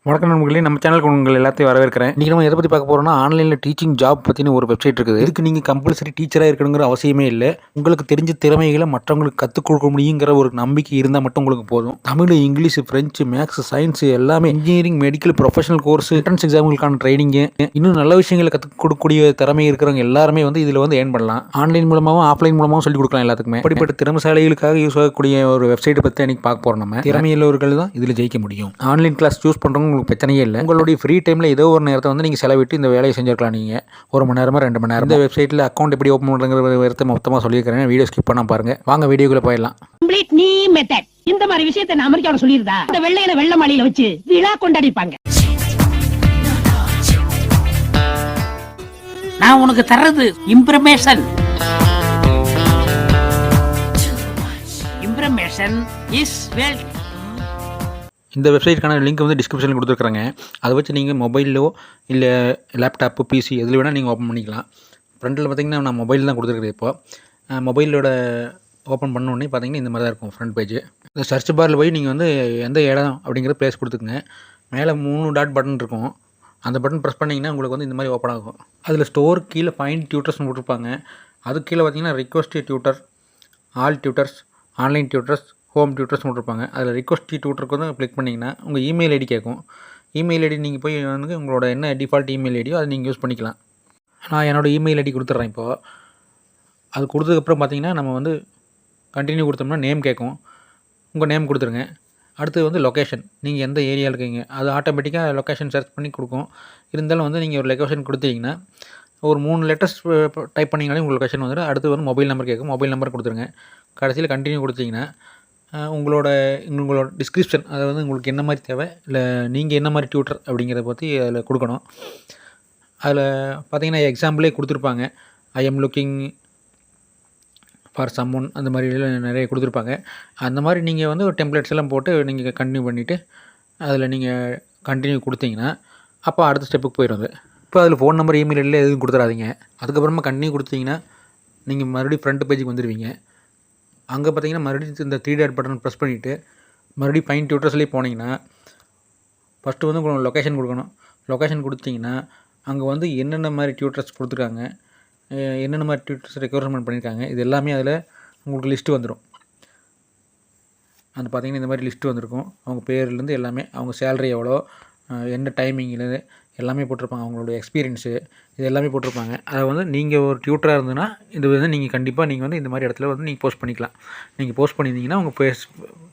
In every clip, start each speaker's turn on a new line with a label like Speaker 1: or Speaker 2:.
Speaker 1: வணக்கம் நண்பர்களே, நம்ம சேனலுக்கு உங்கள் எல்லாத்தையும் வரவேற்கிறேன். இன்றைக்கி நம்ம எதை பற்றி பார்க்க போகிறோம்னா, ஆன்லைனில் டீச்சிங் ஜாப் பற்றின ஒரு வெப்சைட் இருக்குது. இதுக்கு நீங்கள் கம்பல்சரி டீச்சராக இருக்கணுங்கிற அவசியமே இல்லை. உங்களுக்கு தெரிஞ்ச திறமைகளை மற்றவங்களுக்கு கற்றுக் கொடுக்க முடியுங்கிற ஒரு நம்பிக்கை இருந்தால் மட்டும் உங்களுக்கு போதும். Tamil, English, French, maths, science எல்லாமே, engineering, medical, professional course, entrance எக்ஸாமுக்கான ட்ரைனிங்கு, இன்னும் நல்ல விஷயங்களை கற்றுக் கொடுக்கக்கூடிய திறமை இருக்கிறவங்க எல்லாருமே இதில் ஏர்ன் பண்ணலாம். ஆன்லைன் மூலமாகவும் ஆஃப்லைன் மூலமாகவும் சொல்லிக் கொடுக்கலாம் எல்லாத்துக்குமே. அப்படிப்பட்ட திறமைசாலிகளுக்காக யூஸ் ஆகக்கூடிய ஒரு வெப்சைட்டை பற்றி இன்னைக்கு பார்க்க போகிறோம். நம்ம திறமையுள்ளவர்கள் தான் இதில் ஜெயிக்க முடியும். ஆன்லைன் கிளாஸ் சூஸ் பண்ணுறவங்க உங்களுக்கு பிரச்சனையே இல்லை. உங்களுடைய ஃப்ரீ டைமில் ஏதோ ஒரு நேரத்தை நீங்கள் செலவிட்டு இந்த வேலையை செஞ்சுருக்கலாம். நீங்கள் 1 மணி நேரமோ 2 மணி நேரம் இந்த வெப்சைட்டில் அக்கௌண்ட் எப்படி ஓப்பன் பண்ணுறங்கிற விவரத்தை மொத்தமாக சொல்லியிருக்கிறேன். வீடியோ ஸ்கிப் பண்ணால் பாருங்கள். வாங்க வீடியோக்குள்ளே போயிடலாம்.
Speaker 2: இந்த மாதிரி விஷயத்தை நான் அமெரிக்காவில் சொல்லியிருந்தா இந்த வெள்ளையில வெள்ள மாளிகையில வச்சு விழா கொண்டாடிப்பாங்க. நான் உனக்கு தர்றது இம்ப்ரமேஷன் இஸ் வெல்த்.
Speaker 1: இந்த வெப்சைட்டுக்கான லிங்க் டிஸ்கிரிப்ஷனில் கொடுத்துருக்குறாங்க. அதை வச்சு நீங்கள் மொபைலோ இல்லை லேப்டாப்பு, பிசி எதில் வேணால் நீங்கள் ஓப்பன் பண்ணிக்கலாம். ஃப்ரண்ட்டில் பார்த்தீங்கன்னா நான் மொபைல் தான் கொடுத்துருக்குறேன். இப்போது மொபைலோட ஓப்பன் பண்ணோடனே பார்த்தீங்கன்னா இந்த மாதிரி தான் இருக்கும் ஃப்ரண்ட் பேஜ். இந்த சர்ச் பாரில் போய் நீங்கள் எந்த இடம் அப்படிங்கிற ப்ளேஸ் கொடுத்துக்குங்க. மேலே 3 டாட் பட்டன் இருக்கும். அந்த பட்டன் ப்ரெஸ் பண்ணிங்கன்னா உங்களுக்கு இந்த மாதிரி ஓப்பன் ஆகும். அதில் ஸ்டோர் கீழே ஃபைண்ட் டியூட்டர்ஸ்னு போட்டிருப்பாங்க. அதுக்கு கீழே பார்த்தீங்கன்னா request tutor, all tutors, online tutors, home tutors போட்டிருப்பாங்க. அதில் ரிக்வெஸ்ட் டியூட்டருக்கு கிளிக் பண்ணிங்கன்னா உங்கள் இமெயில் ஐடி கேட்கும். இமெயில் ஐடி நீங்கள் போய் உங்களோட என்ன டிஃபால்ட் இமெயில் ஐடியோ அதை நீங்கள் யூஸ் பண்ணிக்கலாம். நான் என்னோடய இமெயில் ஐடி கொடுத்துட்றேன். இப்போது அது கொடுத்ததுக்கப்புறம் பார்த்தீங்கன்னா நம்ம கண்டினியூ கொடுத்தோம்னா நேம் கேட்கும். உங்கள் நேம் கொடுத்துருங்க. அடுத்து லொக்கேஷன், நீங்கள் எந்த ஏரியா இருக்கீங்க அது ஆட்டோமேட்டிக்காக லொக்கேஷன் சர்ச் பண்ணி கொடுக்கும். இருந்தாலும் நீங்கள் ஒரு லொக்கேஷன் கொடுத்தீங்கன்னா ஒரு 3 லெட்டர்ஸ் டைப் பண்ணிங்கனாலே உங்கள் லொக்கேஷன் வந்துடும். அடுத்து மொபைல் நம்பர் கேட்கும். மொபைல் நம்பர் கொடுத்துருங்க. கடைசியில் கண்டினியூ கொடுத்தீங்கன்னா உங்களோட டிஸ்கிரிப்ஷன், அதை உங்களுக்கு என்ன மாதிரி தேவை, இல்லை நீங்கள் என்ன மாதிரி டியூட்டர் அப்படிங்கிறத பற்றி அதில் கொடுக்கணும். அதில் பார்த்தீங்கன்னா எக்ஸாம்பிளே கொடுத்துருப்பாங்க. I am looking for someone, அந்த மாதிரி நிறைய கொடுத்துருப்பாங்க. அந்த மாதிரி நீங்கள் ஒரு டெம்ப்ளேட்ஸ் எல்லாம் போட்டு நீங்கள் கண்டினியூ பண்ணிவிட்டு அதில் நீங்கள் கண்டினியூ கொடுத்தீங்கன்னா அப்போ அடுத்த ஸ்டெப்புக்கு போயிடும். இப்போ அதில் ஃபோன் நம்பர், இமெயில் ஐடியில் எதுவும் கொடுத்துடாதீங்க. அதுக்கப்புறமா கண்டினியூ கொடுத்தீங்கன்னா நீங்கள் மறுபடியும் ஃப்ரண்ட் பேஜுக்கு வந்துடுவீங்க. அங்கே பார்த்தீங்கன்னா மறுபடியும் இந்த 3 டாட் பட்டன் ப்ரெஸ் பண்ணிவிட்டு மறுபடியும் ஃபைண்ட் டியூட்டர்ஸ்லேயே போனீங்கன்னா ஃபஸ்ட்டு உங்களுக்கு லொக்கேஷன் கொடுக்கணும். லொக்கேஷன் கொடுத்தீங்கன்னா அங்கே என்னென்ன மாதிரி டியூட்டர்ஸ் கொடுத்துருக்காங்க, என்னென்ன மாதிரி டியூட்டர்ஸ் ரெக்வயர்மெண்ட் பண்ணியிருக்காங்க, இது எல்லாமே அதில் உங்களுக்கு லிஸ்ட்டு வந்துடும். அது பார்த்தீங்கன்னா இந்த மாதிரி லிஸ்ட்டு வந்திருக்கும். அவங்க பேர்லேருந்து எல்லாமே, அவங்க சேலரி எவ்வளோ, என்ன டைமிங்கில் எல்லாமே போட்டிருப்பாங்க. அவங்களோட எக்ஸ்பீரியன்ஸு இது எல்லாமே போட்டிருப்பாங்க. அதை நீங்கள் ஒரு டியூட்டராக இருந்ததுன்னா இது நீங்கள் கண்டிப்பாக நீங்கள் இந்த மாதிரி இடத்துல நீங்கள் போஸ்ட் பண்ணிக்கலாம். நீங்கள் போஸ்ட் பண்ணியிருந்தீங்கன்னா உங்கள்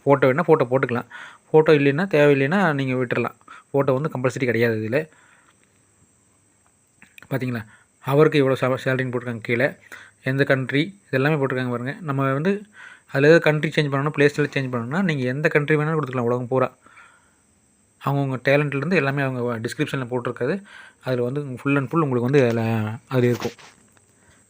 Speaker 1: ஃபோட்டோ வேணால் ஃபோட்டோ போட்டுக்கலாம். ஃபோட்டோ இல்லைன்னா, தேவையில்லைன்னா நீங்கள் விட்டுடலாம். ஃபோட்டோ கம்பல்சரி கிடையாது. இதில் பார்த்தீங்களா, அவருக்கு இவ்வளோ சேலரின்னு போட்டிருக்காங்க. கீழே எந்த கண்ட்ரி இதெல்லாமே போட்டிருக்காங்க பாருங்கள். நம்ம அதில் ஏதாவது கண்ட்ரி சேஞ்ச் பண்ணணும், பிளேஸில் சேஞ்ச் பண்ணணும்னா நீங்கள் எந்த கண்ட்ரி வேணாலும் கொடுத்துக்கலாம். உலகம் பூரா அவங்கவுங்க டேலண்ட்லேருந்து எல்லாமே அவங்க டிஸ்கிரிப்ஷனில் போட்டிருக்காது. அதில் ஃபுல் அண்ட் ஃபுல் உங்களுக்கு அதில் இருக்கும்.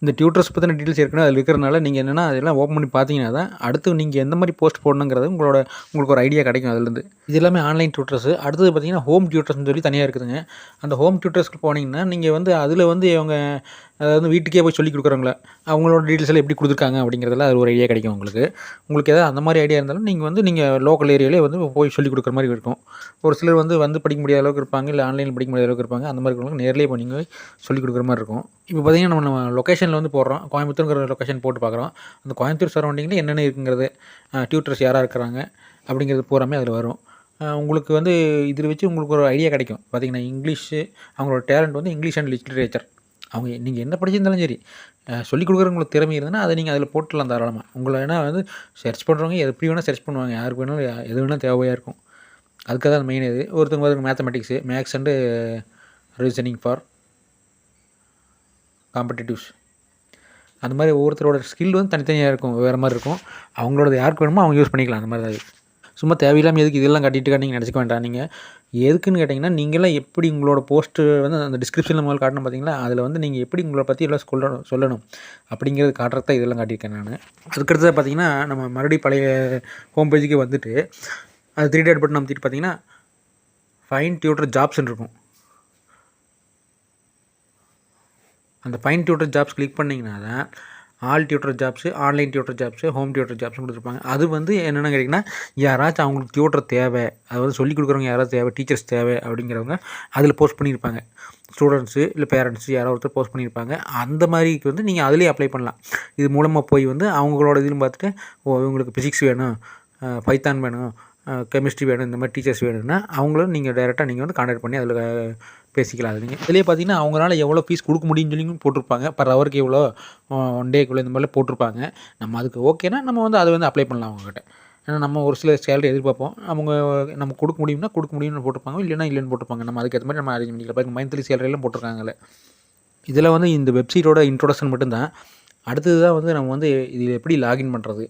Speaker 1: இந்த டியூட்டர்ஸ் பற்றின டீட்டெயில்ஸ் ஏற்கனவே அதில் இருக்கிறனால நீங்கள் என்னென்னா அதெல்லாம் ஓப்பன் பண்ணி பார்த்தீங்கன்னா தான் அடுத்து நீங்கள் எந்த மாதிரி போஸ்ட் போடணுங்கிறது உங்களுக்கு ஒரு ஐடியா கிடைக்கும். அதுலேருந்து இது எல்லாமே ஆன்லைன் டியூட்டர்ஸு. அடுத்தது பார்த்தீங்கன்னா ஹோம் டியூட்டர்ஸ்னு சொல்லி தனியாக இருக்குதுங்க. அந்த ஹோம் டியூட்டர்ஸ்க்கு போனீங்கன்னா நீங்கள் அதில் அவங்க அதாவது வீட்டுக்கே போய் சொல்லிக் கொடுக்குறவங்கள அவங்களோட டீட்டெயில்ஸ் எல்லாம் எப்படி கொடுத்துருக்காங்க அப்படிங்கிறதுல அது ஒரு ஐடியா கிடைக்கும். உங்களுக்கு ஏதாவது அந்த மாதிரி ஐடியா இருந்தாலும் நீங்கள் லோக்கல் ஏரியாவிலே போய் சொல்லிக் கொடுக்குற மாதிரி இருக்கும். ஒரு சிலர் படிக்க முடியாத அளவுக்கு இருப்பாங்க, இல்லை ஆன்லைனில் படிக்க முடியாத அளவுக்கு இருப்பாங்க. அந்த மாதிரி இருக்கவங்களுக்கு நேர்லேயே போய் நீங்கள் சொல்லிக் கொடுக்குற மாதிரி இருக்கும். இப்போ பார்த்தீங்கன்னா நம்ம லொக்கேஷனில் போடுறோம், கோயம்புத்தூருங்கிற லொக்கேஷன் போட்டு பார்க்குறோம். அந்த கோயம்புத்தூர் சரௌண்டிங்கில் என்னென்ன இருக்குங்கிறது, டியூட்டர்ஸ் யாராக இருக்கிறாங்க அப்படிங்கிறது பூராமே அதில் வரும். உங்களுக்கு இதில் வச்சு உங்களுக்கு ஒரு ஐடியா கிடைக்கும். பார்த்திங்கன்னா இங்கிலீஷு, அவங்களோட டேலண்ட் இங்கிலீஷ் அண்ட் லிட்ரேச்சர். அவங்க நீங்கள் என்ன படிச்சிருந்தாலும் சரி, சொல்லிக் கொடுக்குறவங்களுக்கு திறமை இருந்ததுன்னா அதை நீங்கள் அதில் போட்டுடலாம் தாராளமாக. உங்களை வேணால் சர்ச் பண்ணுறவங்க எப்படி வேணால் சர்ச் பண்ணுவாங்க. யாருக்கு வேணாலும் எது வேணால் தேவையாக இருக்கும். அதுக்காக தான் மெயின். இது ஒருத்தவங்க mathematics, maths and reasoning for competitives, அந்த மாதிரி ஒவ்வொருத்தரோட ஸ்கில் தனித்தனியாக இருக்கும், வேறு மாதிரி இருக்கும். அவங்களோட யாருக்கு வேணுமோ அவங்க யூஸ் பண்ணிக்கலாம். அந்த மாதிரி தான் இது. சும்மா தேவையில்லாமல் எதுக்கு இதெல்லாம் கட்டிட்டு நீங்கள் நினச்சிக்க வேண்டாம். நீங்கள் எதுக்குன்னு கேட்டிங்கன்னா, நீங்களாம் எப்படி உங்களோட போஸ்ட்டு அந்த டிஸ்கிரிப்ஷனில் முதல்ல காட்டணும் பார்த்தீங்களா, அதில் நீங்கள் எப்படி உங்களை பற்றி எல்லாம் சொல்லணும் அப்படிங்கிறது காட்டுறது தான் இதெல்லாம் காட்டியிருக்கேன் நான். அதுக்கடுத்தது பார்த்தீங்கன்னா நம்ம மறுபடியும் பழைய ஹோம் பேஜுக்கு அது 3 டாட் பட்டன் அமுத்திட்டு பார்த்தீங்கன்னா ஃபைண்ட் டியூட்டர் ஜாப்ஸ்ன்னு இருக்கும். அந்த ஃபைண்ட் டியூட்டர் ஜாப்ஸ் கிளிக் பண்ணிங்கன்னா தான் all tutor jobs, online tutor jobs, home tutor ஜாப்ஸும் கொடுத்துருப்பாங்க. அது வந்து என்னென்னு கேட்டிங்கன்னா, யாராச்சும் அவங்களுக்கு டியூட்டர் தேவை, அதாவது சொல்லிக் கொடுக்குறவங்க யாராவது தேவை, டீச்சர்ஸ் தேவை அப்படிங்கிறவங்க அதில் போஸ்ட் பண்ணியிருப்பாங்க. ஸ்டூடெண்ட்ஸு இல்லை பேரண்ட்ஸு யாரோ ஒருத்தர் போஸ்ட் பண்ணியிருப்பாங்க. அந்த மாதிரிக்கு வந்து நீங்கள் அதிலேயே அப்ளை பண்ணலாம். இது மூலமாக போய் வந்து அவங்களோட இதிலும் பார்த்துட்டு, இவங்களுக்கு ஃபிசிக்ஸ் வேணும், பைத்தான் வேணும், கெமிஸ்ட்ரி வேணும், இந்த மாதிரி டீச்சர்ஸ் வேணும்னா அவங்களும் நீங்கள் டைரெக்டாக நீங்கள் வந்து கான்டாக்ட் பண்ணி அதில் பேசிக்கலாம். அது நீங்கள் இதிலே பார்த்தீங்கன்னா அவங்களால எவ்வளோ ஃபீஸ் கொடுக்க முடியும்னு சொல்லி போட்டிருப்பாங்க. பர் ஹவருக்கு எவ்வளோ, 1 டேக்கு இவ்வளோ, இந்த மாதிரிலாம் போட்டிருப்பாங்க. நம்ம அதுக்கு ஓகேனா நம்ம வந்து அதை வந்து அப்ளை பண்ணலாம் அவங்ககிட்ட. ஏன்னா நம்ம ஒரு சில சேலரி எதிர்பார்ப்போம். அவங்க நம்ம கொடுக்க முடியும்னா கொடுக்க முடியும்னு போட்டிருப்பாங்க, இல்லைன்னா இல்லைன்னு போட்டிருப்பாங்க. நம்ம அதுக்கேற்ற மாதிரி நம்ம அரேஞ்ச் பண்ணிக்கலாம். இப்போ மந்த்லி சேலரியெல்லாம் போட்டிருக்காங்கல்ல. இதில் வந்து இந்த வெப்சைட்டோட இன்ட்ரோடக்ஷன் மட்டும்தான். அடுத்தது தான் வந்து நம்ம வந்து இதில் எப்படி லாகின் பண்ணுறது,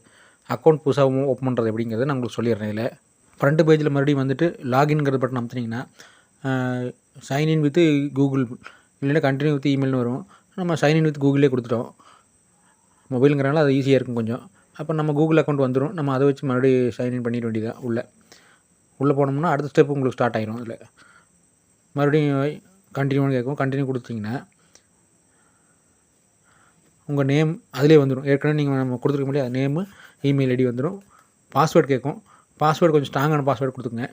Speaker 1: அக்கௌண்ட் புதுசாக ஓப்பன் பண்ணுறது எப்படிங்கிறத நான் உங்களுக்கு சொல்லிடுறேன். இதில் ஃப்ரண்ட் பேஜில் மறுபடியும் வந்துட்டு லாகின்ங்கிற பட்டன் அமுத்துனீங்கன்னா சைன்இன் வித் கூகுள் இல்லைன்னா கண்டினியூ வித் இமெயில்னு வரும். நம்ம சைன்இன் வித் கூகுளே கொடுத்துட்டோம். மொபைலுங்கிறனால அது ஈஸியாக இருக்கும் கொஞ்சம். அப்போ நம்ம கூகுள் அக்கௌண்ட் வந்துடும். நம்ம அதை வச்சு மறுபடியும் சைன்இன் பண்ணிட வேண்டியதான். உள்ளே போனோம்னா அடுத்த ஸ்டெப் உங்களுக்கு ஸ்டார்ட் ஆகிடும். அதில் மறுபடியும் கண்டினியூன்னு கேட்கும். கண்டினியூ கொடுத்தீங்கன்னா உங்கள் நேம் அதிலே வந்துடும். ஏற்கனவே நீங்கள் நம்ம கொடுத்துருக்க முடியாது, அது நேமு, இமெயில் ஐடி வந்துடும். பாஸ்வேர்டு கேட்கும். பாஸ்வேர்டு கொஞ்சம் ஸ்ட்ராங்கான பாஸ்வேர்டு கொடுத்துங்க.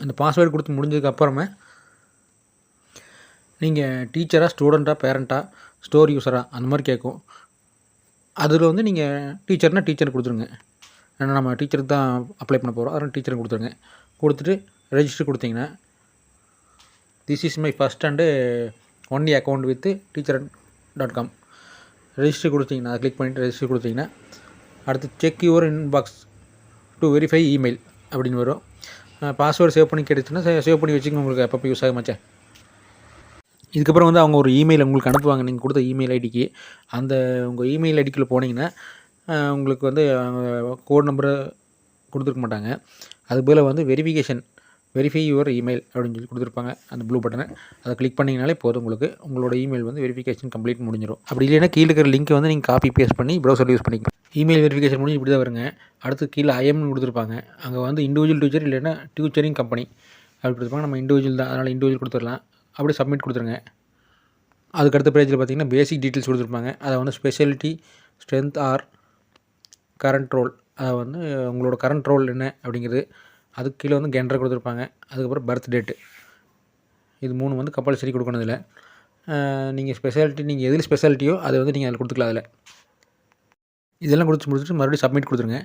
Speaker 1: அந்த பாஸ்வேர்டு கொடுத்து முடிஞ்சதுக்கப்புறமே நீங்கள் டீச்சராக, ஸ்டூடெண்ட்டாக, பேரண்ட்டாக, ஸ்டோர் யூஸராக அந்த மாதிரி கேட்கும். அதில் வந்து நீங்கள் டீச்சர்னால் டீச்சர் கொடுத்துருங்க. ஏன்னா நம்ம டீச்சருக்கு தான் அப்ளை பண்ண போகிறோம், அதனால் டீச்சருக்கு கொடுத்துருங்க. கொடுத்துட்டு ரெஜிஸ்டர் கொடுத்தீங்கன்னா this is my first and only account with teacher.com register கொடுத்தீங்கன்னா அதை கிளிக் பண்ணிவிட்டு ரெஜிஸ்டர் கொடுத்தீங்கன்னா அடுத்து check your inbox to verify email அப்படின்னு வரும். பாஸ்வேர்டு சேவ் பண்ணி கிடைச்சுன்னா சேவ் பண்ணி வச்சுக்கோங்க, உங்களுக்கு எப்பப்போ யூஸ் ஆகுமாச்சே. இதுக்கப்புறம் வந்து அவங்க ஒரு இமெயில் உங்களுக்கு அனுப்புவாங்க. நீங்கள் கொடுத்த இமெயில் ஐடிக்கு அந்த உங்கள் இமெயில் ஐடிக்குள்ளே போனீங்கன்னா உங்களுக்கு வந்து கோட் நம்பரை கொடுத்துருக்க மாட்டாங்க. அதுக்கு பதிலாக வந்து வெரிஃபை யுவர் இமெயில் அப்படின்னு சொல்லி கொடுத்துருப்பாங்க. அந்த ப்ளூ பட்டனை அதை கிளிக் பண்ணிங்கனாலே போதும், உங்களுக்கு உங்களோட இமெயில் வந்து வெரிஃபிகேஷன் கம்ப்ளீட் முடிஞ்சிடும். அப்படி இல்லைன்னா கீழே இருக்கிற லிங்க்கை வந்து நீங்கள் காப்பி பேஸ்ட் பண்ணி ப்ரௌசர் யூஸ் பண்ணிக்கலாம். இமெயில் வெரிஃபிகேஷன் முடிஞ்சு இப்படி தான் வருங்க. அடுத்து கீழே ஐஎம்னு கொடுத்துருப்பாங்க. அங்கே வந்து இண்டிவிஜுவல் டீச்சர் இல்லைன்னா டியூச்சரிங் கம்பெனி அப்படி கொடுத்துருப்பாங்க. நம்ம இண்டிவிஜுவல் தான், அதனால் இண்டிவிஜுவல் கொடுத்துடலாம். அப்படியே சப்மிட் கொடுத்துருங்க. அதுக்கடுத்த பேஜில் பார்த்தீங்கன்னா பேசிக் டீட்டெயில்ஸ் கொடுத்துருப்பாங்க. அதை வந்து speciality, strength or current role, அதை வந்து உங்களோட கரண்ட் ரோல் என்ன அப்படிங்கிறது. அதுக்கு கீழே வந்து ஜெண்டர் கொடுத்துருப்பாங்க. அதுக்கப்புறம் பர்த் டேட்டு, இது 3 வந்து கம்பல்சரி கொடுக்கணும். இதில் நீங்கள் ஸ்பெஷாலிட்டி, நீங்கள் எதில் ஸ்பெஷாலிட்டியோ அதை வந்து நீங்கள் அதில் கொடுத்துக்கலாம். அதில் இதெல்லாம் முடிச்சுட்டு மறுபடியும் சப்மிட் கொடுத்துருங்க.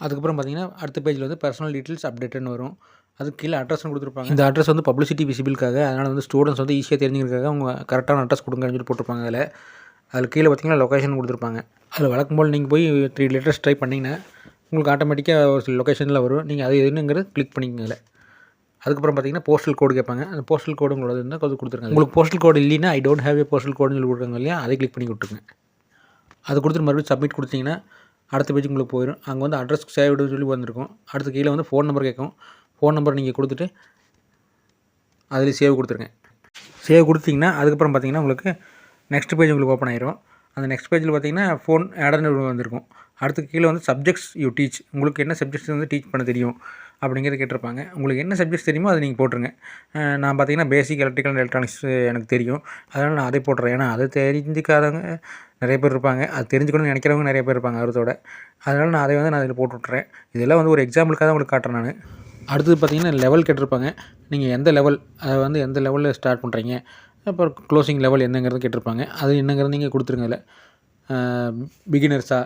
Speaker 1: அதுக்கப்புறம் பார்த்தீங்கன்னா அடுத்த பேஜில் வந்து பர்சனல் டீட்டெயில்ஸ் அப்டேட்டுன்னு வரும். அதுக்கு கீழே அட்ரஸ்னு கொடுத்துருப்பாங்க. இந்த அட்ரஸ் வந்து பப்ளிசிட்டி விசிபிளுக்காக, அதனால் வந்து ஸ்டூடெண்ட்ஸ் வந்து ஈஸியாக தெரிஞ்சுக்கிறதுக்காக அவங்க கரெக்டான அட்ரஸ் கொடுங்கன்னு சொல்லி போட்டிருப்பாங்க. அதில் கீழே பார்த்தீங்கன்னா லொக்கேஷன் கொடுத்துருப்பாங்க. அதில் வழக்கம் போல் நீங்கள் போய் 3 லெட்டர்ஸ் ட்ரை பண்ணிங்கன்னா உங்களுக்கு ஆட்டோமேட்டிக்காக ஒரு சில லொக்கேஷனில் வரும். நீங்கள் அது எதுங்கிறது கிளிக் பண்ணிக்கங்க. அதுக்கப்புறம் பார்த்தீங்கன்னா போஸ்டல் கோடு கேட்பாங்க. அந்த போஸ்டல் கோடு உங்களோட இருந்தால் கொஞ்சம் கொடுத்துருங்க. உங்களுக்கு போஸ்டல் கோடு இல்லைன்னா I don't have a postal கோடுன்னு சொல்லி கொடுக்குறாங்க இல்லையா, அதை கிளிக் பண்ணி கொடுத்துருங்க. அது கொடுத்துட்டு மறுபடியும் சப்மிட் கொடுத்தீங்கன்னா அடுத்த பேஜுக்கு உங்களுக்கு போயிடும். அங்கே வந்து அட்ரஸ் சேவ்டுன்னு சொல்லி வந்திருக்கும். அடுத்து கீழே வந்து ஃபோன் நம்பர் கேட்கும். ஃபோன் நம்பர் நீங்கள் கொடுத்துட்டு அதில் சேவ் கொடுத்துருங்க. சேவ் கொடுத்தீங்கன்னா அதுக்கப்புறம் பார்த்தீங்கன்னா உங்களுக்கு நெக்ஸ்ட் பேஜ் உங்களுக்கு ஓப்பன் ஆயிரும். அந்த நெக்ஸ்ட் பேஜில் பார்த்தீங்கன்னா ஃபோன் ஆடர்னு வந்திருக்கும். அடுத்து கீழே வந்து சப்ஜெக்ட்ஸ் யூ டீச், உங்களுக்கு என்ன சப்ஜெக்ட்ஸ் வந்து டீச் பண்ண தெரியும் அப்படிங்கிறத கேட்டிருப்பாங்க. உங்களுக்கு என்ன சப்ஜெக்ட்ஸ் தெரியுமோ அதை நீங்கள் போட்டுருங்க. நான் பார்த்தீங்கன்னா பேசிக் எலக்ட்ரிக்கல் அண்ட் எலக்ட்ரானிக்ஸ் எனக்கு தெரியும், அதனால் நான் அதை போட்டுறேன். ஏன்னா அதை தெரிஞ்சிக்காதவங்க நிறைய பேர் இருப்பாங்க, அது தெரிஞ்சுக்கணும்னு நினைக்கிறவங்க நிறைய பேர் இருப்பாங்க ஆர்வத்தோட. அதனால் நான் அதை வந்து நான் அதில் போட்டு விட்றேன். இதெல்லாம் வந்து ஒரு எக்ஸாம்பிளுக்காக தான் உங்களுக்கு காட்டுறேன் நான். அடுத்தது பார்த்தீங்கன்னா லெவல் கேட்டிருப்பாங்க. நீங்கள் எந்த லெவல், அதை வந்து எந்த லெவலில் ஸ்டார்ட் பண்ணுறீங்க, அப்புறம் க்ளோசிங் லெவல் என்னங்கிறது கேட்டிருப்பாங்க. அது என்னங்கிறது நீங்கள் கொடுத்துருங்க. அதில் பிகினர்ஸாக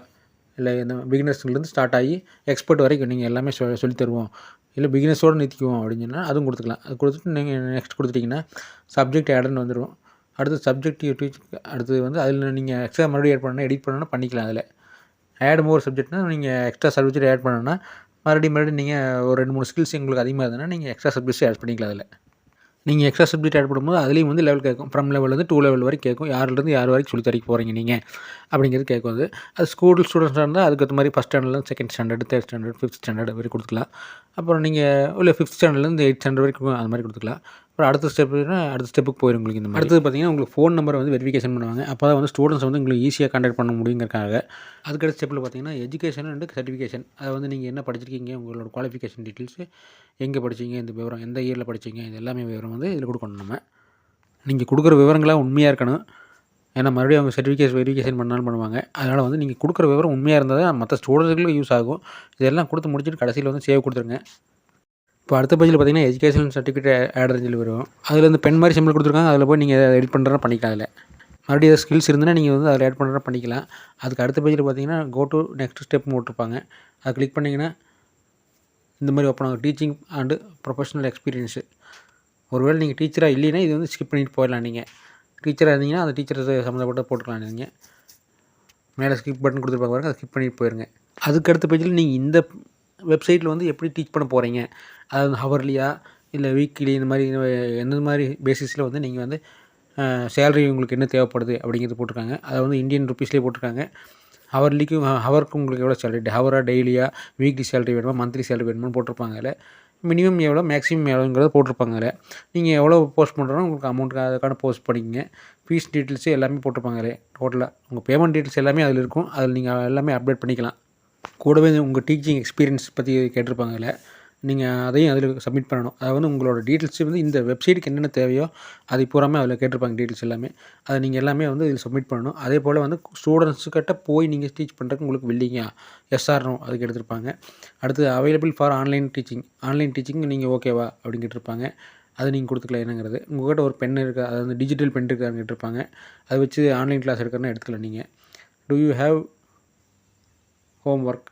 Speaker 1: இல்லை இந்த பிகினர்ஸ்லேருந்து ஸ்டார்ட் ஆகி எக்ஸ்பர்ட் வரைக்கும் நீங்கள் எல்லாமே சொல்லி தருவோம், இல்லை பிகினர்ஸோடு நிறுத்திக்குவோம் அப்படின்னு சொன்னால் அதுவும் கொடுத்துக்கலாம். அது கொடுத்துட்டு நீங்கள் நெக்ஸ்ட் கொடுத்துட்டிங்கன்னா சப்ஜெக்ட் ஆடுன்னு வந்துடும். அடுத்து சப்ஜெக்ட் டீச், அடுத்து வந்து அதில் நீங்கள் எக்ஸ்ட்ரா மறுபடியும் ஆட் பண்ணணும், எடிட் பண்ணணும்னா பண்ணிக்கலாம். அதில் ஆட் மோர் சப்ஜெக்ட்னா நீங்கள் எக்ஸ்ட்ரா சப்ஜெக்ட் ஆட் பண்ணணும்னா மறுபடியும் நீங்கள் ஒரு 2-3 ஸ்கில்ஸ் உங்களுக்கு அதிகமாக இருந்ததுன்னா நீங்கள் எக்ஸ்ட்ரா சப்ஜெக்ட்ஸ் ஆட் பண்ணிக்கலாம். அதில் நீங்கள் எக்ஸ்ட்ரா சப்ஜெக்ட் ஆட் பண்ணும்போது அதுலேயும் வந்து லெவல் கேட்கும். ஃப்ரம் லெவல்லேருந்து 2 லெவல் வரைக்கும் கேட்கும். யாரிலேருந்து யார் வரைக்கும் சொல்லி தரக்கு போகிறீங்க நீங்கள் அப்படிங்கிறது கேட்கும். அது ஸ்கூல் ஸ்டூடெண்ட்ஸாக இருந்தால் அதுக்கேற்ற மாதிரி ஃபஸ்ட் ஸ்டாண்டர்ட்லேருந்து second standard, third standard, 5th standard வரைக்கும் கொடுத்துக்கலாம். அப்புறம் நீங்கள் இல்லை 5th ஸ்டாண்டர்ட்லேருந்து 8th ஸ்டாண்டர்ட் வரைக்கும் அது மாதிரி கொடுத்துக்கலாம். அப்புறம் அடுத்த ஸ்டெப்புக்கு போயிடும் உங்களுக்கு. இந்த மாதிரி அடுத்தது பார்த்தீங்கன்னா உங்களுக்கு ஃபோன் நம்பரை வந்து வெரிஃபிகேஷன் பண்ணுவாங்க. அப்போ தான் வந்து ஸ்டூடெண்ட்ஸ் வந்து உங்களுக்கு ஈஸியாக கான்டாக்ட் பண்ண முடியுங்கிறக்காக. அதுக்கடுத்த ஸ்டெப்பில் பார்த்தீங்கன்னா எஜுகேஷன் அண்ட் சர்டிஃபிகேஷன். அதை வந்து நீங்கள் என்ன படிச்சிருக்கீங்க, உங்களோட குவாலிஃபிகேஷன் டீட்டெயில்ஸு, எங்கே படிச்சீங்க, இந்த விவரம், எந்த இயரில் படிச்சீங்க, இது எல்லாமே விவரம் வந்து இதில் கொடுக்கணும். நம்ம நீங்கள் கொடுக்குற விவரங்களாக உண்மையாக இருக்கணும். ஏன்னா மறுபடியும் அவங்க வெரிஃபிகேஷன் பண்ணாலும் பண்ணுவாங்க. அதனால் வந்து நீங்கள் கொடுக்குற விவரம் உண்மையாக இருந்தால் தான் மற்ற ஸ்டூடெண்ட்ஸுகளுக்கும் யூஸ் ஆகும். இதெல்லாம் கொடுத்து முடிச்சுட்டு கடைசியில் வந்து சேவ் கொடுத்துருங்க. இப்போ அடுத்த பேஜில் பார்த்தீங்கன்னா எஜுகேஷன் சர்டிஃபிகேட் ஆடுன்னு சொல்லி வரும். அதில் வந்து பென் மாதிரி சிம்பிள் கொடுத்துருக்காங்க. அதில் போய் நீங்கள் எடிட் பண்ணுறதா பண்ணிக்கலாம். அதில் மறுபடியும் ஏதாவது ஸ்கில்ஸ் இருந்துன்னா நீங்கள் வந்து அதில் ஆட் பண்ணுறதா பண்ணிக்கலாம். அதுக்கு அடுத்த பேஜில் பார்த்தீங்கன்னா கோ டு நெக்ஸ்ட் ஸ்டெப்னு போட்டிருப்பாங்க. அதை கிளிக் பண்ணிங்கன்னா இந்த மாதிரி ஓப்பன் ஆகும். Teaching and professional experience. ஒருவேளை நீங்கள் டீச்சராக இல்லைன்னா இது வந்து ஸ்கிப் பண்ணிட்டு போயிடலாம். நீங்கள் டீச்சராக இருந்தீங்கன்னா அந்த டீச்சர் சம்மந்தப்பட்ட போட்டுக்கலாம். நீங்கள் மேலே ஸ்கிப் பட்டன் கொடுத்துருப்பாங்க பாருங்க, அதை ஸ்கிப் பண்ணிட்டு போயிருங்க. அதுக்கு அடுத்த பேஜில் நீங்கள் இந்த வெப்சைட்டில் வந்து எப்படி டீச் பண்ண போகிறீங்க, அதாவது ஹவர்லியா இல்லை வீக்லி, இந்த மாதிரி எந்த மாதிரி பேசிஸில் வந்து நீங்கள் வந்து சேலரி உங்களுக்கு என்ன தேவைப்படுது அப்படிங்கிறது போட்டிருக்காங்க. அதை வந்து இந்தியன் ருப்பீஸ்லேயே போட்டிருக்காங்க. ஹவருக்கு உங்களுக்கு எவ்வளோ சேலரி, ஹவராக டெய்லியாக, வீக்லி சேலரி வேணுமா, மந்த்லி சேலரி வேணுமான்னு போட்டிருப்பாங்க. அதில் மினிமம் எவ்வளோ, மேக்ஸிமம் எவ்வளோங்கிறத போட்டிருப்பாங்க. அதில் நீங்கள் எவ்வளோ போஸ்ட் பண்ணுறோம் உங்களுக்கு அமௌண்ட்டுக்கு அதுக்கான போஸ்ட் பண்ணிக்கங்க. ஃபீஸ் டீட்டெயில்ஸு எல்லாமே போட்டிருப்பாங்க. அதில் டோட்டலாக உங்கள் பேமெண்ட் டீட்டெயில்ஸ் எல்லாமே அதில் இருக்கும். அதில் நீங்கள் எல்லாமே அப்டேட் பண்ணிக்கலாம். கூடவே உங்கள் டீச்சிங் எக்ஸ்பீரியன்ஸ் பற்றி கேட்டிருப்பாங்க. அதில் நீங்கள் அதையும் அதில் சப்மிட் பண்ணணும். அதாவது வந்து உங்களோட டீட்டெயில்ஸ் வந்து இந்த வெப்சைட்டுக்கு என்னென்ன தேவையோ அது பூராமே அதில் கேட்டிருப்பாங்க. டீட்டெயில்ஸ் எல்லாமே அதை நீங்கள் எல்லாமே வந்து இதில் சப்மிட் பண்ணணும். அதே போல் வந்து ஸ்டூடெண்ட்ஸுக்கிட்ட போய் நீங்கள் டீச் பண்ணுறதுக்கு உங்களுக்கு வில்லிங்கா, எஸ்ஆர்னோ அதுக்கு எடுத்திருப்பாங்க. அடுத்து அவைலபிள் ஃபார் ஆன்லைன் டீச்சிங் நீங்கள் ஓகேவா அப்படின்னு கேட்டிருப்பாங்க. அதை நீங்கள் கொடுத்துக்கலாம். என்னங்கிறது உங்கள்கிட்ட ஒரு பென் இருக்கா, அதாவது டிஜிட்டல் பென் இருக்கான்னு கேட்டிருப்பாங்க. அதை வச்சு ஆன்லைன் கிளாஸ் எடுக்கிறனா எடுத்துக்கலாம். நீங்கள் do you have homework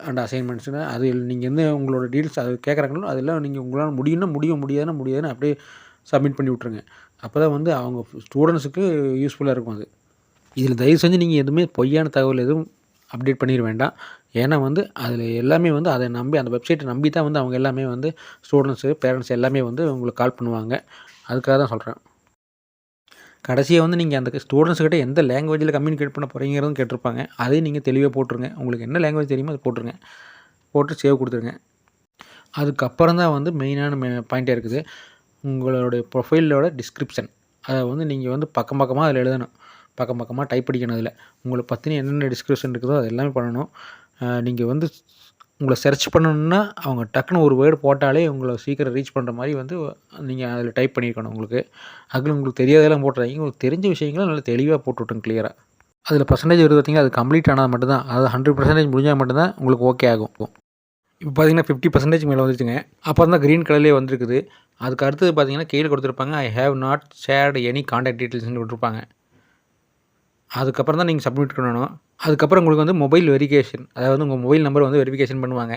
Speaker 1: and அசைன்மெண்ட்ஸ்னு அது நீங்கள் எந்த உங்களோட டீட்டெயில்ஸ் அது கேட்குறாங்களோ அதெல்லாம் நீங்கள் உங்களால் முடியாதுன்னு அப்படியே சப்மிட் பண்ணி விட்ருங்க. அப்போ தான் வந்து அவங்க ஸ்டூடெண்ட்ஸுக்கு யூஸ்ஃபுல்லாக இருக்கும். அது இதில் தயவு செஞ்சு நீங்கள் எதுவுமே பொய்யான தகவல் எதுவும் அப்டேட் பண்ணிட வேண்டாம். ஏன்னா வந்து அதில் எல்லாமே வந்து அதை நம்பி, அந்த வெப்சைட்டை நம்பி தான் வந்து அவங்க எல்லாமே வந்து ஸ்டூடெண்ட்ஸு, பேரண்ட்ஸ் எல்லாமே வந்து உங்களுக்கு கால் பண்ணுவாங்க. அதுக்காக தான் சொல்கிறேன். கடைசியாக வந்து நீங்கள் அந்த ஸ்டூடெண்ட்ஸ்கிட்ட எந்த லாங்குவேஜில் கம்யூனிகேட் பண்ண போகிறீங்கிறதும் கேட்டிருப்பாங்க. அதையும் நீங்கள் தெளிவாக போட்டுருங்க. உங்களுக்கு என்ன லாங்குவேஜ் தெரியுமோ அதை போட்டுருங்க. போட்டு சேவ் கொடுத்துருங்க. அதுக்கப்புறம் தான் வந்து மெயினான பாயிண்ட்டே இருக்குது. உங்களுடைய ப்ரொஃபைலோட டிஸ்கிரிப்ஷன் அதை வந்து நீங்கள் வந்து பக்கமாக அதில் எழுதணும். பக்கமாக டைப் அடிக்கணும். அதில் உங்களை பற்றின என்னென்ன டிஸ்கிரிப்ஷன் இருக்குதோ அது எல்லாமே பண்ணணும். நீங்கள் வந்து உங்களை சர்ச் பண்ணணுன்னா அவங்க டக்குன்னு ஒரு வேர்டு போட்டாலே உங்களை சீக்கிரம் ரீச் பண்ணுற மாதிரி வந்து நீங்கள் அதில் டைப் பண்ணியிருக்கணும். உங்களுக்கு தெரியாதெல்லாம் போட்டுறாங்க. உங்களுக்கு தெரிஞ்ச விஷயங்களை நல்லா தெளிவாக போட்டு விட்டுங்க கிளியராக. அதில் பர்சன்டேஜ் வருது பார்த்திங்கன்னா, அது கம்ப்ளீட் ஆனால் மட்டும்தான், அதாவது 100% முடிஞ்சால் மட்டும்தான் உங்களுக்கு ஓகே ஆகும். இப்போ பார்த்தீங்கன்னா 50% மேலே வந்துச்சுங்க. அப்புறம் தான் க்ரீன் கலர்லேயே வந்துருக்குது. அதுக்கு அடுத்தது பார்த்தீங்கன்னா கீழே கொடுத்துருப்பாங்க, I have not shared any contact டீட்டெயில்ஸ்னு கொடுத்துருப்பாங்க. அதுக்கப்புறம் தான் நீங்கள் சப்மிட் பண்ணணும். அதுக்கப்புறம் உங்களுக்கு வந்து மொபைல் வெரிஃபிகேஷன், அதாவது உங்கள் மொபைல் நம்பர் வந்து வெரிஃபிகேஷன் பண்ணுவாங்க.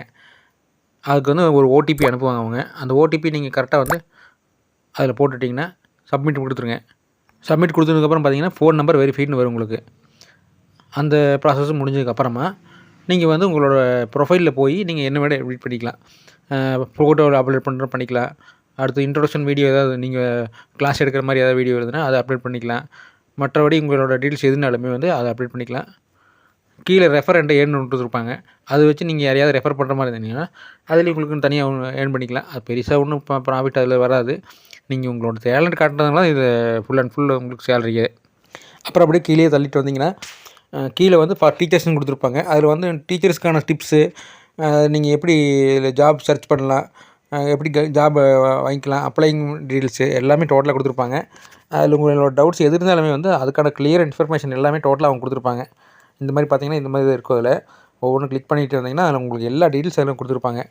Speaker 1: அதுக்கு வந்து ஒரு ஓடிபி அனுப்புவாங்க அவங்க. அந்த ஓடிபி நீங்கள் கரெக்டாக வந்து அதில் போட்டுட்டிங்கன்னா சப்மிட் கொடுத்துருங்க. சப்மிட் கொடுத்ததுக்கப்புறம் பார்த்தீங்கன்னா ஃபோன் நம்பர் வெரிஃபைட்னு வரும் உங்களுக்கு. அந்த ப்ராசஸும் முடிஞ்சதுக்கப்புறமா நீங்கள் வந்து உங்களோட ப்ரொஃபைலில் போய் நீங்கள் என்ன வேணால் எடிட் பண்ணிக்கலாம். ஃபோட்டோவில் அப்லோட் பண்ணுற பண்ணிக்கலாம். அடுத்து இன்ட்ரோடக்ஷன் வீடியோ ஏதாவது நீங்கள் கிளாஸ் எடுக்கிற மாதிரி ஏதாவது வீடியோ இருந்ததுன்னா அதை அப்லோட் பண்ணிக்கலாம். மற்றபடி உங்களோட டீட்டெயில்ஸ் எதுனாலுமே வந்து அதை அப்டேட் பண்ணிக்கலாம். கீழே ரெஃபர் அண்ட் ஏர்ன் கொடுத்துருப்பாங்க. அதை வச்சு நீங்கள் யாரையாவது ரெஃபர் பண்ணுற மாதிரி இருந்தீங்கன்னா அதில் உங்களுக்கு தனியாக ஏர்ன் பண்ணிக்கலாம். அது பெருசாக ஒன்றும் ப்ராஃபிட் அதில் வராது. நீங்கள் உங்களோட டேலண்ட் காட்டுறதுனால இது ஃபுல் அண்ட் ஃபுல் உங்களுக்கு சேலரியே. அப்புறம் அப்படியே கீழே தள்ளிட்டு வந்தீங்கன்னா கீழே வந்து ஃபார் டீச்சர்ஸ்னு கொடுத்துருப்பாங்க. அதில் வந்து டீச்சர்ஸ்க்கான டிப்ஸு, நீங்கள் எப்படி இதில் ஜாப் சர்ச் பண்ணலாம், எப்படி ஜாப் வாங்கிக்கலாம், அப்ளைங் டீட்டெயில்ஸு எல்லாமே டோட்டலாக கொடுத்துருப்பாங்க. அதில் உங்களோட டவுட்ஸ் எது இருந்தாலுமே வந்து அதுக்கான கிளியர் இன்ஃபர்மேஷன் எல்லாமே டோட்டலாக அவங்க கொடுத்துருப்பாங்க. இந்த மாதிரி பார்த்தீங்கன்னா இந்த மாதிரி இருக்கும். அதில் ஒவ்வொன்றும் கிளிக் பண்ணிட்டு இருந்தீங்கன்னா அதில் உங்களுக்கு எல்லா டீட்டெயில்ஸ் எல்லாம் கொடுத்துருப்பாங்க.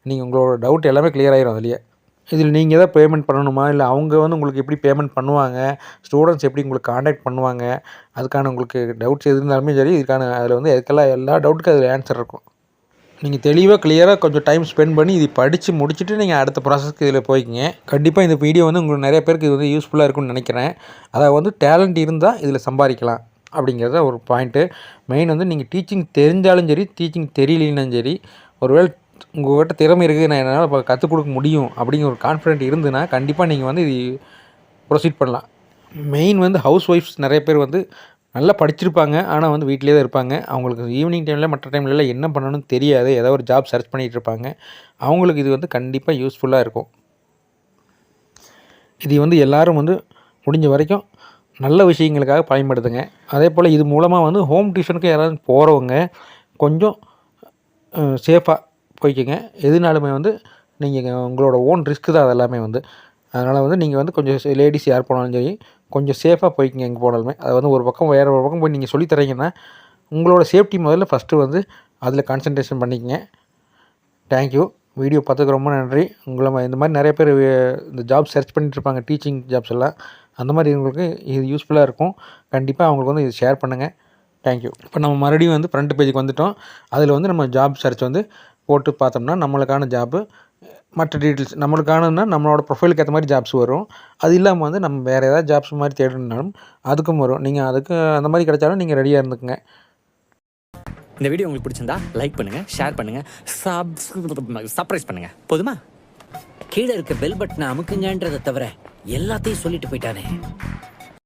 Speaker 1: நீங்கள் உங்களோட டவுட் எல்லாமே கிளியர் ஆகிரும் அதுலேயே. இதில் நீங்கள் எதாவது பேமெண்ட் பண்ணணுமா, இல்லை அவங்க வந்து உங்களுக்கு எப்படி பேமெண்ட் பண்ணுவாங்க, ஸ்டூடெண்ட்ஸ் எப்படி உங்களுக்கு காண்டாக்ட் பண்ணுவாங்க, அதுக்கான உங்களுக்கு டவுட்ஸ் எது இருந்தாலுமே சரி, இதுக்கான அதில் வந்து இதுக்கெல்லாம் எல்லா டவுட்டுக்கும் அதில் ஆன்சர் இருக்கும். நீங்கள் தெளிவாக கிளியராக கொஞ்சம் டைம் ஸ்பெண்ட் பண்ணி இது படித்து முடிச்சுட்டு நீங்கள் அடுத்த ப்ராசஸ்க்கு இதில் போய்க்கிங்க. கண்டிப்பாக இந்த வீடியோ வந்து உங்களுக்கு நிறைய பேருக்கு இது வந்து யூஸ்ஃபுல்லாக இருக்கும்னு நினைக்கிறேன். அதாவது வந்து டேலண்ட் இருந்தால் இதில் சம்பாதிக்கலாம் அப்படிங்கிறத ஒரு பாயிண்ட்டு. மெயின் வந்து நீங்கள் டீச்சிங் தெரிஞ்சாலும் சரி, டீச்சிங் தெரியலனாலும் சரி, ஒருவேளை உங்கள்கிட்ட திறமை இருக்குது, நான் என்னால் இப்போ கற்றுக் கொடுக்க முடியும் அப்படிங்கிற ஒரு கான்ஃபிடென்ட் இருந்துன்னா கண்டிப்பாக நீங்கள் வந்து இது ப்ரொசீட் பண்ணலாம். மெயின் வந்து ஹவுஸ் ஒய்ஃப்ஸ் நிறைய பேர் வந்து நல்லா படிச்சிருப்பாங்க, ஆனால் வந்து வீட்டிலே தான் இருப்பாங்க. அவங்களுக்கு ஈவினிங் டைமில் மற்ற டைம்லலாம் என்ன பண்ணணும்னு தெரியாது. ஏதோ ஒரு ஜாப் சர்ச் பண்ணிகிட்டு இருப்பாங்க. அவங்களுக்கு இது வந்து கண்டிப்பாக யூஸ்ஃபுல்லாக இருக்கும். இது வந்து எல்லோரும் வந்து முடிஞ்ச வரைக்கும் நல்ல விஷயங்களுக்காக பயன்படுத்துங்க. அதே போல் இது மூலமாக வந்து ஹோம் டியூஷனுக்கு யாராவது போகிறவங்க கொஞ்சம் சேஃபாக போய்க்கங்க. எதுனாலுமே வந்து நீங்கள் உங்களோட ஓன் ரிஸ்க்கு தான் அது எல்லாமே வந்து. அதனால் வந்து நீங்கள் வந்து கொஞ்சம் லேடிஸ் யார் போனாலும் சரி கொஞ்சம் சேஃபாக போய்க்கங்க எங்கே போனாலுமே. அது வந்து ஒரு பக்கம் வேறு ஒரு பக்கம் போய் நீங்கள் சொல்லி தரீங்கன்னா உங்களோட சேஃப்டி முதல்ல ஃபஸ்ட்டு வந்து அதில் கான்சன்ட்ரேஷன் பண்ணிக்கங்க. தேங்க்யூ. வீடியோ பார்த்ததுக்கு ரொம்ப நன்றி. உங்களை இந்த மாதிரி நிறைய பேர் இந்த ஜாப் சர்ச் பண்ணிட்டுருப்பாங்க, டீச்சிங் ஜாப்ஸ் எல்லாம். அந்த மாதிரி உங்களுக்கு இது யூஸ்ஃபுல்லாக இருக்கும். கண்டிப்பாக அவங்களுக்கு வந்து இது ஷேர் பண்ணுங்கள். தேங்க்யூ. இப்போ நம்ம மறுபடியும் வந்து ஃப்ரண்ட் பேஜுக்கு வந்துவிட்டோம். அதில் வந்து நம்ம ஜாப் சர்ச் வந்து போட்டு பார்த்தோம்னா நம்மளுக்கான ஜாப்பு மற்ற டீட்டெயில்ஸ் நம்மளுக்கானதுன்னா நம்மளோட ப்ரொஃபைலுக்கு ஏற்ற மாதிரி ஜாப்ஸ் வரும். அது இல்லாமல் வந்து நம்ம வேறு ஏதாவது ஜாப்ஸ் மாதிரி தேடணுன்னாலும் அதுக்கும் வரும். நீங்கள் அதுக்கு அந்த மாதிரி கிடைச்சாலும் நீங்கள் ரெடியாக இருந்துக்குங்க.
Speaker 3: இந்த வீடியோ உங்களுக்கு பிடிச்சிருந்தா லைக் பண்ணுங்க, ஷேர் பண்ணுங்க, சப்ஸ்கிரைப் பண்ணுங்க. போதுமா?
Speaker 4: கீழே இருக்க பெல் பட்டனை அமுக்குங்கன்றதை தவிர எல்லாத்தையும் சொல்லிட்டு போயிட்டானே.